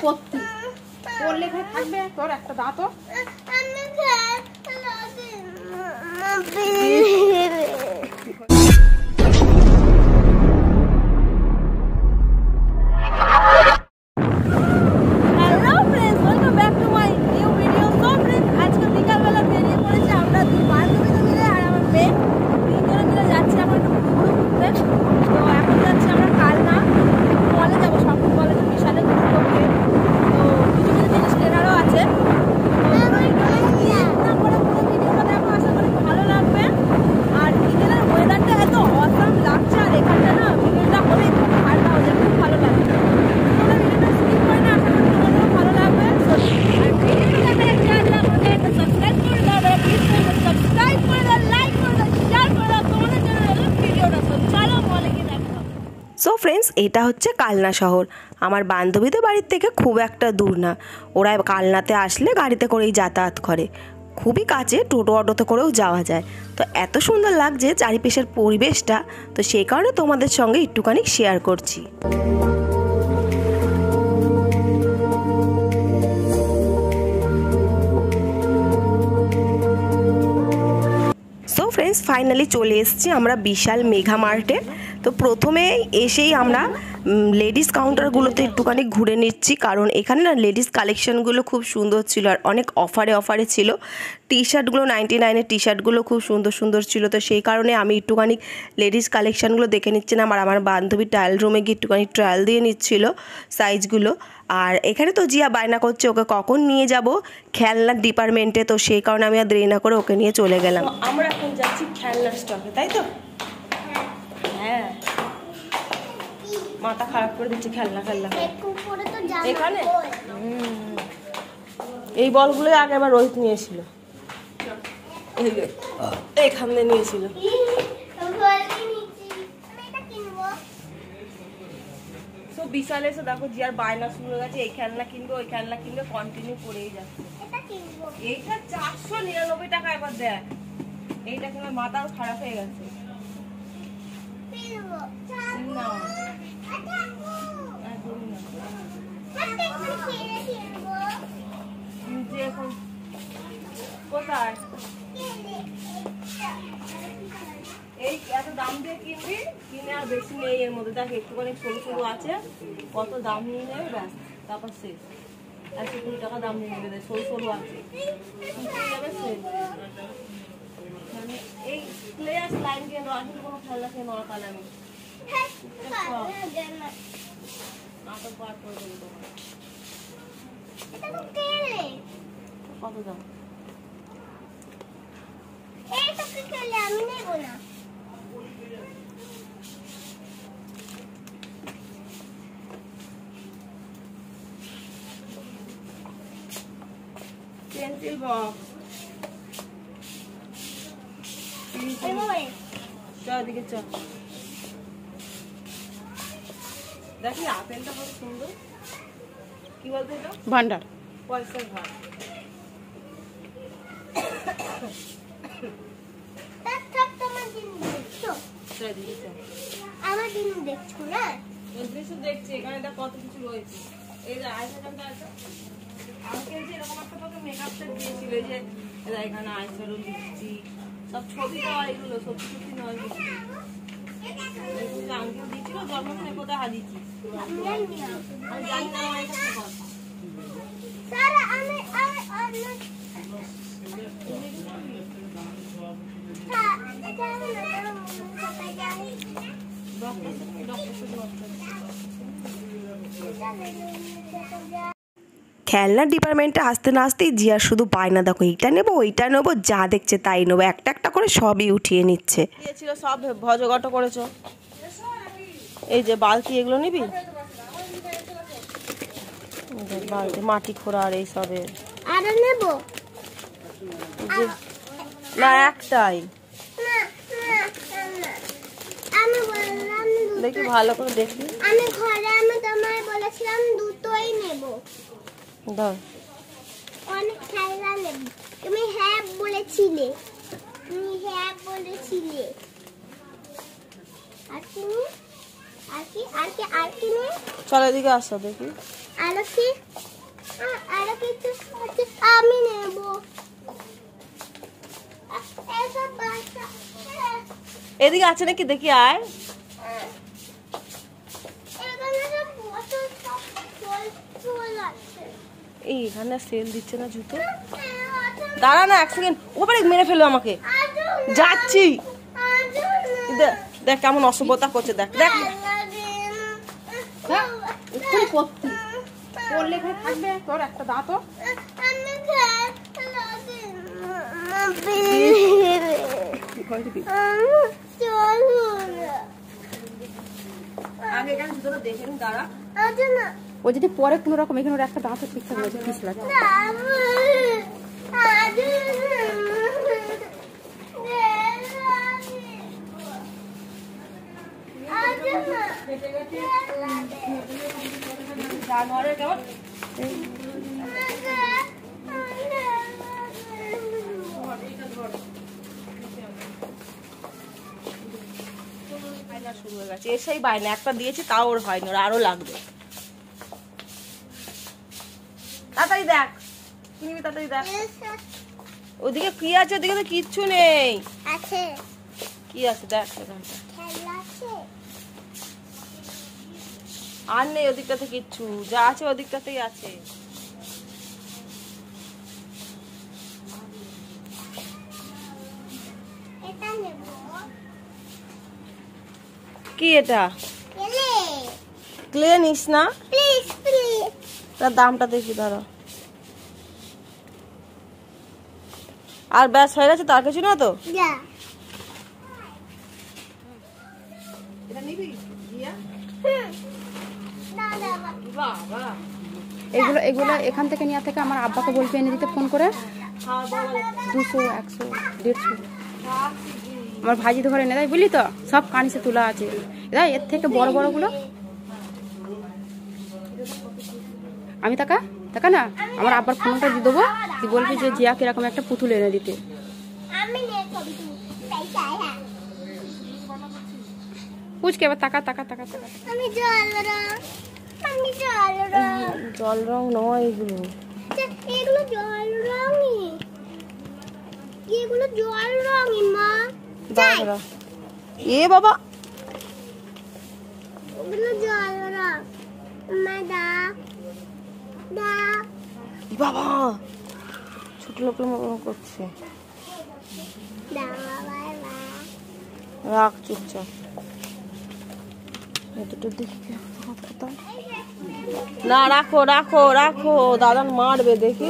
পড়তি পড়লে এখানে থাকবে তোর একটা দাঁত সো ফ্রেন্ডস, এটা হচ্ছে কালনা শহর। আমার বান্ধবীদের বাড়ির থেকে খুব একটা দূর না, ওরা কালনাতে আসলে গাড়িতে করেই যাতায়াত করে, খুবই কাছে, টোটো অটোতে করেও যাওয়া যায়। তো এত সুন্দর লাগছে চারিপাশের পরিবেশটা, তো সেই কারণে তোমাদের সঙ্গে একটুখানি শেয়ার করছি। সো ফ্রেন্ডস, ফাইনালি চলে এসেছি আমরা বিশাল মেঘা মার্টে। তো প্রথমে এসেই আমরা লেডিস কাউন্টারগুলোতে একটুখানি ঘুরে নিচ্ছি, কারণ এখানে না লেডিস কালেকশানগুলো খুব সুন্দর ছিল আর অনেক অফারে ছিল। টি শার্টগুলো 99-এর টি শার্টগুলো খুব সুন্দর সুন্দর ছিল। তো সেই কারণে আমি একটুখানি লেডিস কালেকশানগুলো দেখে নিচ্ছিলাম, আর আমার বান্ধবী ট্রায়াল রুমে গিয়ে একটুখানি ট্রায়াল দিয়ে নিচ্ছিল সাইজগুলো। আর এখানে তো জিয়া বায়না করছে ওকে কখন নিয়ে যাব খেলনার ডিপার্টমেন্টে, তো সেই কারণে আমি আর দেরি না করে ওকে নিয়ে চলে গেলাম। আমরা এখন যাচ্ছি খেলনার স্টকে, তাই তো? হ্যাঁ, মাথা খারাপ করে দিচ্ছে খেলনা এখানে। এই বলগুলো আগেবার রোহিত নিয়েছিল, এখান দিয়ে নিয়েছিল। তো বিশাল এসে দেখো জিয়ার বায়না শুরু হয়ে গেছে, এই খেলনা কিনবো ওই খেলনা কিনবো, কন্টিনিউ করেই যাচ্ছে। এইটা 499 টাকা, একবার দেখ। এইটা কিনে মাথাও খারাপ হয়ে গেছে। কোথায় এই এত দাম দিয়ে কিনবি, কিনে আর বেশি নেই এর মধ্যে। দেখ একটুখানি সরু সরু আছে, কত দাম নিয়ে নেবে ব্যাস, তারপর শেষ। 120 টাকা দাম নিয়ে নেবে, সরু সরু আছে, যাবে শেষ। মানে এই প্লেয়ার্স লাইন দিয়ে আসলে কোনো খেলা খেয়ে নড়া কালে আমি কত দাম? আমি নেব না। পেন্সিল বক্স, দিকে চ। দেখি আপেলটা কত সুন্দর, কি বলতে এটা? ভান্ডার, পয়সার ভার। আমার দিন দেখছো না? দেখছি এখানে কত কিছু রয়েছে। এই যে আইশ্যাডোটা আছে, আমাকে যে এরকম একটা তোকে মেকআপ সেট দিয়েছিল, যে এখানে আইশ্যাডো, লিপস্টিক, সব ছবি দেওয়া, এগুলো সত্যি সত্যি নয়। আঙ্কেল দিয়েছিল জন্মদিনে, কোথায় হারিয়েছি আমি জানি না। আমার একটা কথা খেলনার ডিপার্টমেন্টে আসতে না আসতেই জিয়া শুধু বায়না, দেখো এইটা নেবো ওইটা নেবো, যা দেখছে তাই নেবো, একটা একটা করে সবই উঠিয়ে নিচ্ছে। দিয়েছিল সব ভজঘট করেছো। এই যে বালতি, এগুলো নিবি? বালতি মাটি খোঁড়া আর এইসবের নেবো না, একটাই। দেখি ভালো করে দেখি। আমি ঘরে আমি তোমায় বলেছিলাম দুটোই নেব। দাও, অনেক খেলনা নেব। তুমি হ্যাঁ বলেছিলে, তুমি হ্যাঁ বলেছিলে। আর কি আর কি আর কি আর কি নেই? চল এদিকে আসো দেখি। আর কি আর কিছু আছে আমি নেব এটা বাচ্চা এদিকে আছে নাকি দেখি আয়। এখানে সব বোতল সব ফুল আছে এই এখানে সেল দিচ্ছে না জুতো। দাঁড়া না এক সেকেন্ড, ওপারে মেরে ফেলো আমাকে। যাচ্ছি দেখ কেমন অসভ্যতা করছে, দেখ দেখ করলে এখানে থাকবে তোর একটা দাঁত। আগে এখানে জুতোটা দেখে নিন, দাঁড়া। ও যদি পরে কোনো রকম এখানে ওর একটা দাঁত ঠিকঠাক লাগছে, পিস লাগছে। জানোয়ারের কেমন শুরু হয়ে গেছে। এসেই বাইনা একটা দিয়েছি তাও ওর হয়নি, ওর আরো লাগবে। তাড়াতাড়ি দেখ, কিনবি তাড়াতাড়ি দেখ। ওদিকে কি আছে? ওদিকে তো কিচ্ছু নেই। আছে কি আছে দেখ। খেলা আছে আর নেই ওদিকটাতে কিচ্ছু, যা আছে ওদিকটাতেই আছে। এটা নেব কি এটা? কেলে ক্লে নিস না, প্লিজ প্লিজ তার দামটা দেখি দাঁড়া। আর ব্যাস হয়ে গেছে, তার কিছু না তো? যা এটা নিবি দিয়া? না বাবা বাবা এগুলো এগুলো এখান থেকে নেওয়া থেকে আমার আব্বাকে বলবে এনে দিতে ফোন করে। হ্যাঁ বাবা 200, 100, 150 আমার ভাজি তো ঘরে এনে দেয়, বুঝলি তো, সব কানিসে তোলা আছে। এবার এর থেকে বড় বড়গুলো আমি টাকা না আমার আব্বার ফোনটা দিয়ে দেবো, তুই বলবি যে জিয়া কিরকম একটা পুতুল এনে দিতে। আমি নে কবি পয়সা হ্যাঁ পুচকে এবার টাকা টাকা টাকা টাকা আমি জল রং নয় এগুলো। এগুলো জল রঙই, এগুলো জল রঙই মা। দাঁড়া এ বাবা, ওগুলো জল রং মা। দা দা এ বাবা ছোট লোকের মতো করছে। দা বাবা রাখ চুপচাপ। এতটা দেখি না, রাখো রাখো রাখো, দাদান মারবে দেখি।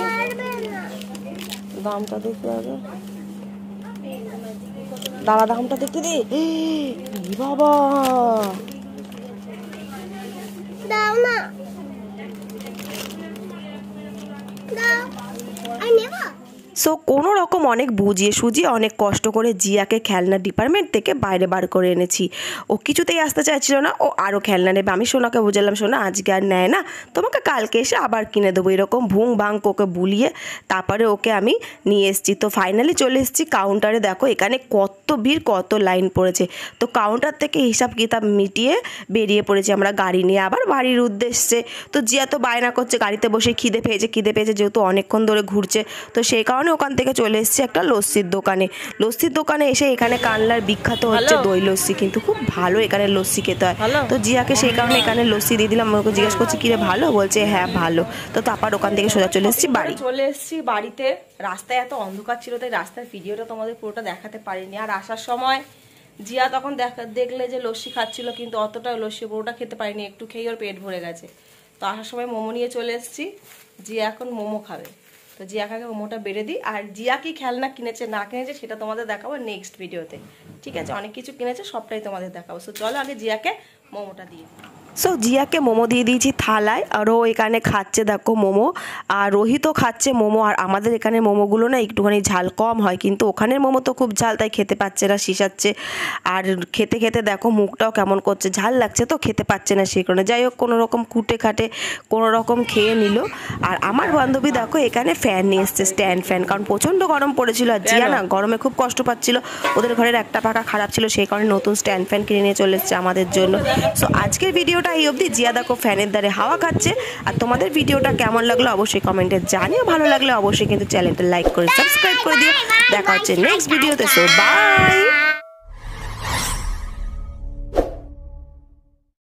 দামটা দেখি আগে, দাদা দামটা দেখতে দে। বাবা দাও না, দাও আমি নেব। সো কোনো রকম অনেক বুঝিয়ে সুজিয়ে অনেক কষ্ট করে জিয়াকে খেলনা ডিপার্টমেন্ট থেকে বাইরে বার করে এনেছি। ও কিছুতেই আসতে চাইছিল না, ও আরও খেলনা নেবে। আমি সোনাকে বুঝালাম, সোনা আজকে আর নেয় না, তোমাকে কালকে এসে আবার কিনে দেবো। এরকম ভুং ভাং ওকে বুলিয়ে তারপরে ওকে আমি নিয়ে এসেছি। তো ফাইনালি চলে এসেছি কাউন্টারে। দেখো এখানে কত ভিড়, কত লাইন পড়েছে। তো কাউন্টার থেকে হিসাব কিতাব মিটিয়ে বেরিয়ে পড়েছি আমরা গাড়ি নিয়ে আবার বাড়ির উদ্দেশ্যে। তো জিয়া তো বায়না করছে গাড়িতে বসে, খিদে পেয়েছে যেহেতু অনেকক্ষণ ধরে ঘুরছে। তো সেই কারণে ওখান থেকে চলে এসেছি একটা লস্যির দোকানে এসে এখানে কানলার বিখ্যাত হচ্ছে দই লস্যি, কিন্তু খুব ভালো এখানে লস্যি খেতে হয়। তো জিয়াকে সেই কারণে এখানে লস্যি দিয়ে দিলাম। ওকে জিজ্ঞেস করছি কিরে ভালো, বলছে হ্যাঁ ভালো। তো তারপর ওখান থেকে সোজা চলে এসেছি বাড়ি। চলে এসেছি বাড়িতে। রাস্তায় এত অন্ধকার ছিল তাই রাস্তার ভিডিওটা তোমাদের পুরোটা দেখাতে পারিনি। আর আসার সময় জিয়া তখন দেখলে যে লস্যি খাচ্ছিল, কিন্তু অতটা লস্যি পুরোটা খেতে পারিনি, একটু খেয়ে ওর পেট ভরে গেছে। তো আসার সময় মোমো নিয়ে চলে এসেছি, জিয়া এখন মোমো খাবে। তো জিয়াকে মোমোটা বেড়ে দিই। আর জিয়া কি খেলনা কিনেছে না কিনেছে সেটা তোমাদের দেখাবো নেক্সট ভিডিওতে, ঠিক আছে? অনেক কিছু কিনেছে, সবটাই তোমাদের দেখাবো। সো চলো আগে জিয়াকে মোমোটা দিয়ে দিই। সো জিয়াকে মোমো দিয়ে দিয়েছি থালায়, আর ও এখানে খাচ্ছে দেখো মোমো। আর রোহিতও খাচ্ছে মোমো। আর আমাদের এখানে মোমোগুলো না একটুখানি ঝাল কম হয়, কিন্তু ওখানের মোমো তো খুব ঝাল, তাই খেতে পাচ্ছে না, শিশাচ্ছে। আর খেতে খেতে দেখো মুখটাও কেমন করছে, ঝাল লাগছে তো খেতে পাচ্ছে না সেই কারণে। যাই হোক কোনো রকম কুটে খাটে কোনো রকম খেয়ে নিল। আর আমার বান্ধবী দেখো এখানে ফ্যান নিয়ে এসছে, স্ট্যান্ড ফ্যান, কারণ প্রচণ্ড গরম পড়েছিল। আর জিয়া না গরমে খুব কষ্ট পাচ্ছিল, ওদের ঘরের একটা পাখা খারাপ ছিল, সেই কারণে নতুন স্ট্যান্ড ফ্যান কিনে নিয়ে চলে এসছে আমাদের জন্য। সো আজকের ভিডিওটা ভিডিওটা এই অবধি। জিয়া দেখো ফ্যানের দ্বারে হাওয়া খাচ্ছে। আর তোমাদের ভিডিওটা কেমন লাগলো অবশ্যই কমেন্টে জানিও। ভালো লাগলে অবশ্যই কিন্তু চ্যানেলটা লাইক করে সাবস্ক্রাইব করে দিও। দেখা হচ্ছে নেক্সট ভিডিওতে। So by.